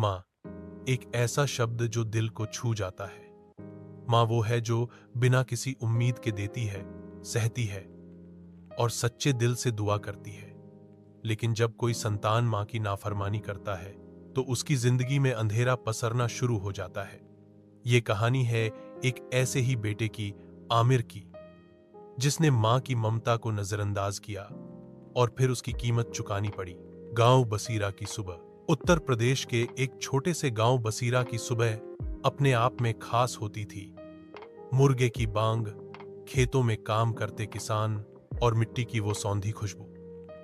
माँ एक ऐसा शब्द जो दिल को छू जाता है। माँ वो है जो बिना किसी उम्मीद के देती है, सहती है और सच्चे दिल से दुआ करती है। लेकिन जब कोई संतान माँ की नाफरमानी करता है तो उसकी जिंदगी में अंधेरा पसरना शुरू हो जाता है। ये कहानी है एक ऐसे ही बेटे की, आमिर की, जिसने माँ की ममता को नजरअंदाज किया और फिर उसकी कीमत चुकानी पड़ी। गांव बसीरा की सुबह। उत्तर प्रदेश के एक छोटे से गांव बसीरा की सुबह अपने आप में खास होती थी। मुर्गे की बांग, खेतों में काम करते किसान और मिट्टी की वो सौंधी खुशबू।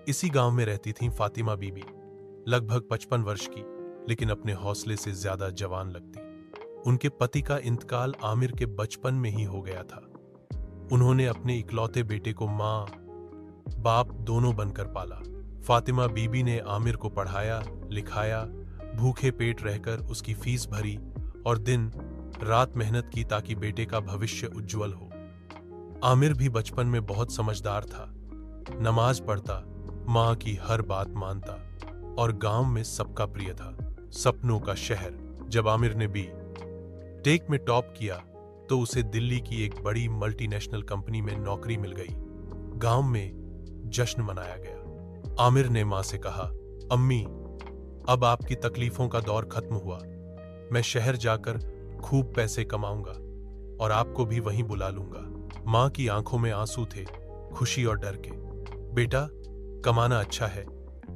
इसी गांव में रहती थी फातिमा बीबी, लगभग 55 वर्ष की, लेकिन अपने हौसले से ज्यादा जवान लगती। उनके पति का इंतकाल आमिर के बचपन में ही हो गया था। उन्होंने अपने इकलौते बेटे को माँ बाप दोनों बनकर पाला। फातिमा बीबी ने आमिर को पढ़ाया, लिखाया, भूखे पेट रहकर उसकी फीस भरी और दिन रात मेहनत की ताकि बेटे का भविष्य उज्जवल हो। आमिर भी बचपन में बहुत समझदार था, नमाज पढ़ता, माँ की हर बात मानता और गांव में सबका प्रिय था। सपनों का शहर। जब आमिर ने बी टेक में टॉप किया तो उसे दिल्ली की एक बड़ी मल्टीनेशनल कंपनी में नौकरी मिल गई। गांव में जश्न मनाया गया। आमिर ने मां से कहा, अम्मी, अब आपकी तकलीफों का दौर खत्म हुआ। मैं शहर जाकर खूब पैसे कमाऊंगा और आपको भी वहीं बुला लूंगा। मां की आंखों में आंसू थे, खुशी और डर के। बेटा, कमाना अच्छा है,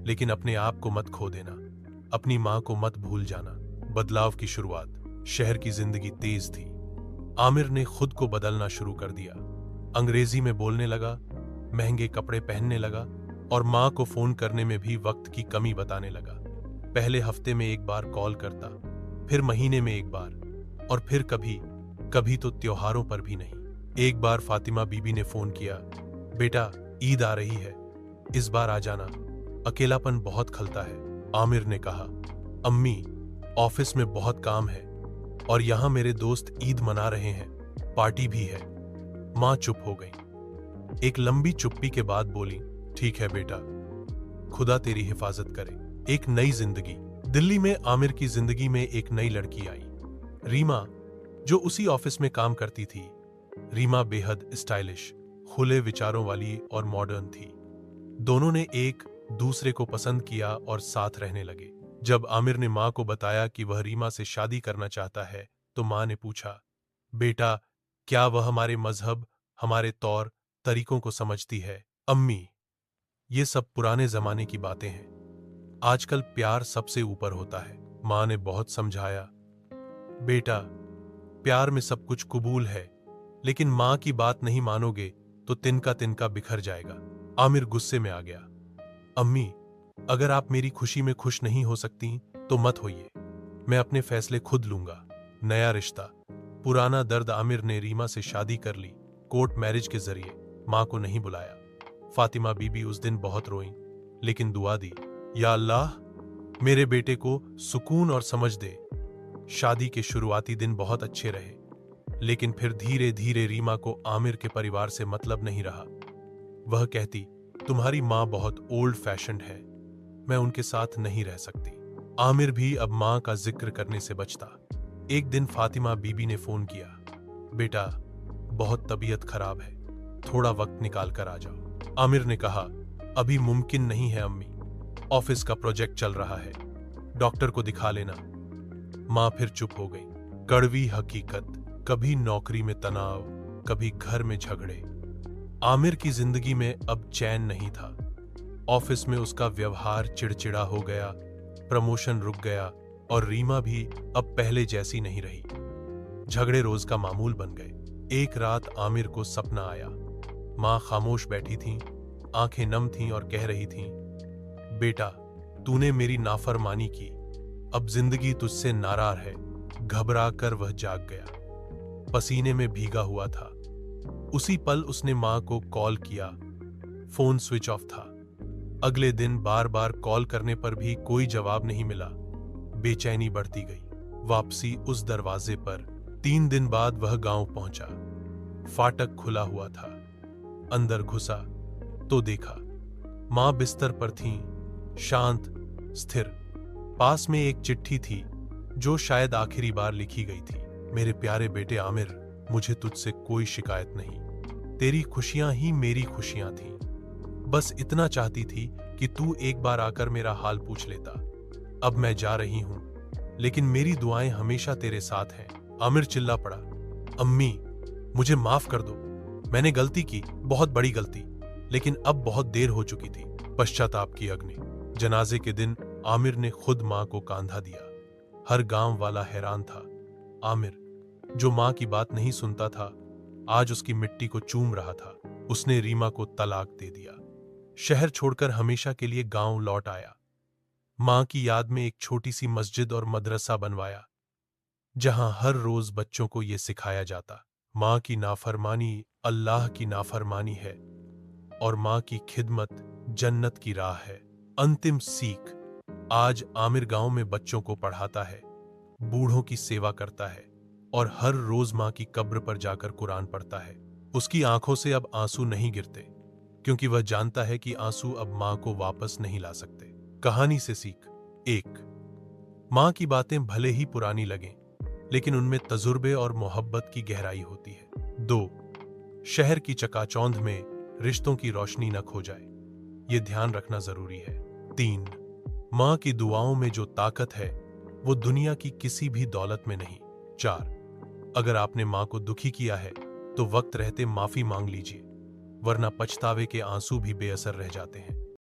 लेकिन अपने आप को मत खो देना, अपनी मां को मत भूल जाना। बदलाव की शुरुआत। शहर की जिंदगी तेज थी। आमिर ने खुद को बदलना शुरू कर दिया। अंग्रेजी में बोलने लगा, महंगे कपड़े पहनने लगा और मां को फोन करने में भी वक्त की कमी बताने लगा। पहले हफ्ते में एक बार कॉल करता, फिर महीने में एक बार और फिर कभी तो त्योहारों पर भी नहीं। एक बार फातिमा बीबी ने फोन किया, बेटा, ईद आ रही है, इस बार आ जाना, अकेलापन बहुत खलता है। आमिर ने कहा, अम्मी, ऑफिस में बहुत काम है और यहां मेरे दोस्त ईद मना रहे हैं, पार्टी भी है। मां चुप हो गई। एक लंबी चुप्पी के बाद बोली, ठीक है बेटा, खुदा तेरी हिफाजत करे। एक नई जिंदगी। दिल्ली में आमिर की जिंदगी में एक नई लड़की आई, रीमा, जो उसी ऑफिस में काम करती थी। रीमा बेहद स्टाइलिश, खुले विचारों वाली और मॉडर्न थी। दोनों ने एक दूसरे को पसंद किया और साथ रहने लगे। जब आमिर ने मां को बताया कि वह रीमा से शादी करना चाहता है तो मां ने पूछा, बेटा, क्या वह हमारे मजहब, हमारे तौर तरीकों को समझती है? अम्मी, ये सब पुराने जमाने की बातें हैं, आजकल प्यार सबसे ऊपर होता है। मां ने बहुत समझाया, बेटा, प्यार में सब कुछ कबूल है, लेकिन मां की बात नहीं मानोगे तो तिनका तिनका बिखर जाएगा। आमिर गुस्से में आ गया। अम्मी, अगर आप मेरी खुशी में खुश नहीं हो सकती तो मत होइए, मैं अपने फैसले खुद लूंगा। नया रिश्ता, पुराना दर्द। आमिर ने रीमा से शादी कर ली, कोर्ट मैरिज के जरिए। मां को नहीं बुलाया। फातिमा बीबी उस दिन बहुत रोई, लेकिन दुआ दी, या अल्लाह, मेरे बेटे को सुकून और समझ दे। शादी के शुरुआती दिन बहुत अच्छे रहे, लेकिन फिर धीरे धीरे रीमा को आमिर के परिवार से मतलब नहीं रहा। वह कहती, तुम्हारी मां बहुत ओल्ड फैशन्ड है, मैं उनके साथ नहीं रह सकती। आमिर भी अब मां का जिक्र करने से बचता। एक दिन फातिमा बीबी ने फोन किया, बेटा, बहुत तबीयत खराब है, थोड़ा वक्त निकाल कर आ जाओ। आमिर ने कहा, अभी मुमकिन नहीं है अम्मी, ऑफिस का प्रोजेक्ट चल रहा है, डॉक्टर को दिखा लेना। मां फिर चुप हो गई। कड़वी हकीकत, कभी नौकरी में तनाव, कभी घर में झगड़े। आमिर की जिंदगी में अब चैन नहीं था। ऑफिस में उसका व्यवहार चिड़चिड़ा हो गया, प्रमोशन रुक गया और रीमा भी अब पहले जैसी नहीं रही। झगड़े रोज का मामूल बन गए। एक रात आमिर को सपना आया। मां खामोश बैठी थीं, आंखें नम थीं और कह रही थीं, बेटा, तूने मेरी नाफरमानी की, अब जिंदगी तुझसे नाराज है। घबरा कर वह जाग गया, पसीने में भीगा हुआ था। उसी पल उसने मां को कॉल किया, फोन स्विच ऑफ था। अगले दिन बार बार कॉल करने पर भी कोई जवाब नहीं मिला। बेचैनी बढ़ती गई। वापसी उस दरवाजे पर। 3 दिन बाद वह गांव पहुंचा। फाटक खुला हुआ था। अंदर घुसा तो देखा, मां बिस्तर पर थीं, शांत, स्थिर। पास में एक चिट्ठी थी, जो शायद आखिरी बार लिखी गई थी। मेरे प्यारे बेटे आमिर, मुझे तुझसे कोई शिकायत नहीं। तेरी खुशियां ही मेरी खुशियां थीं। बस इतना चाहती थी कि तू एक बार आकर मेरा हाल पूछ लेता। अब मैं जा रही हूं, लेकिन मेरी दुआएं हमेशा तेरे साथ हैं। आमिर चिल्ला पड़ा, अम्मी, मुझे माफ कर दो। मैंने गलती की, बहुत बड़ी गलती, लेकिन अब बहुत देर हो चुकी थी। पश्चाताप की अग्नि। जनाजे के दिन आमिर ने खुद मां को कांधा दिया। हर गांव वाला हैरान था। आमिर, जो मां की बात नहीं सुनता था, आज उसकी मिट्टी को चूम रहा था। उसने रीमा को तलाक दे दिया। शहर छोड़कर हमेशा के लिए गांव लौट आया। मां की याद में एक छोटी सी मस्जिद और मदरसा बनवाया, जहां हर रोज बच्चों को यह सिखाया जाता, मां की नाफरमानी अल्लाह की नाफरमानी है और मां की खिदमत जन्नत की राह है। अंतिम सीख। आज आमिर गांव में बच्चों को पढ़ाता है, बूढ़ों की सेवा करता है और हर रोज मां की कब्र पर जाकर कुरान पढ़ता है। उसकी आंखों से अब आंसू नहीं गिरते, क्योंकि वह जानता है कि आंसू अब मां को वापस नहीं ला सकते। कहानी से सीख। 1, मां की बातें भले ही पुरानी लगें, लेकिन उनमें तजुर्बे और मोहब्बत की गहराई होती है। 2, शहर की चकाचौंध में रिश्तों की रोशनी न खो जाए, ये ध्यान रखना जरूरी है। 3, मां की दुआओं में जो ताकत है, वो दुनिया की किसी भी दौलत में नहीं। 4, अगर आपने मां को दुखी किया है, तो वक्त रहते माफी मांग लीजिए, वरना पछतावे के आंसू भी बेअसर रह जाते हैं।